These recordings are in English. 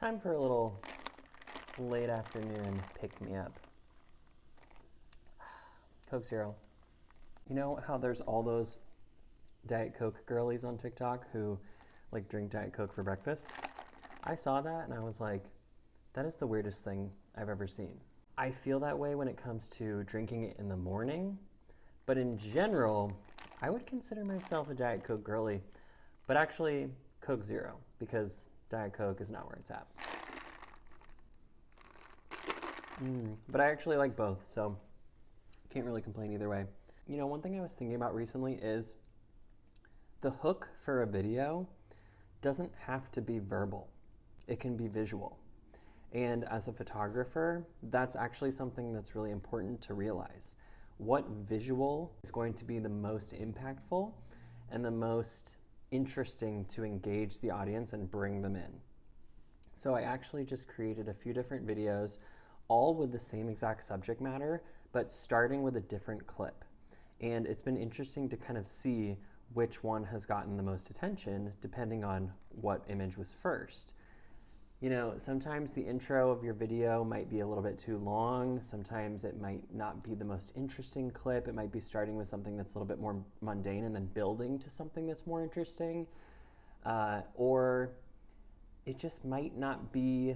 Time for a little late afternoon pick-me-up. Coke Zero. You know how there's all those Diet Coke girlies on TikTok who like drink Diet Coke for breakfast? I saw that and I was like, that is the weirdest thing I've ever seen. I feel that way when it comes to drinking it in the morning, but in general, I would consider myself a Diet Coke girly, but actually Coke Zero, because Diet Coke is not where it's at. But I actually like both, so can't really complain either way. You know, one thing I was thinking about recently is the hook for a video doesn't have to be verbal. It can be visual. And as a photographer, that's actually something that's really important to realize. What visual is going to be the most impactful and the most interesting to engage the audience and bring them in? So I actually just created a few different videos, all with the same exact subject matter, but starting with a different clip. And it's been interesting to kind of see which one has gotten the most attention depending on what image was first. You know, sometimes the intro of your video might be a little bit too long. Sometimes it might not be the most interesting clip. It might be starting with something that's a little bit more mundane and then building to something that's more interesting. Or it just might not be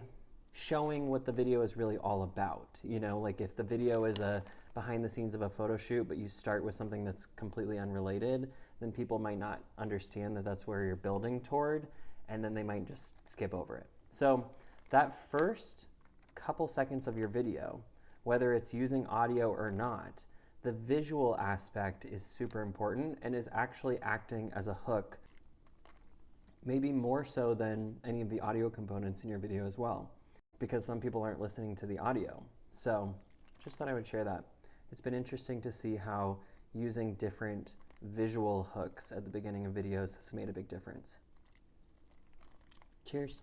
showing what the video is really all about. You know, like if the video is a behind the scenes of a photo shoot, but you start with something that's completely unrelated, then people might not understand that that's where you're building toward, and then they might just skip over it. So that first couple seconds of your video, whether it's using audio or not, the visual aspect is super important and is actually acting as a hook, maybe more so than any of the audio components in your video as well, because some people aren't listening to the audio. So just thought I would share that. It's been interesting to see how using different visual hooks at the beginning of videos has made a big difference. Cheers.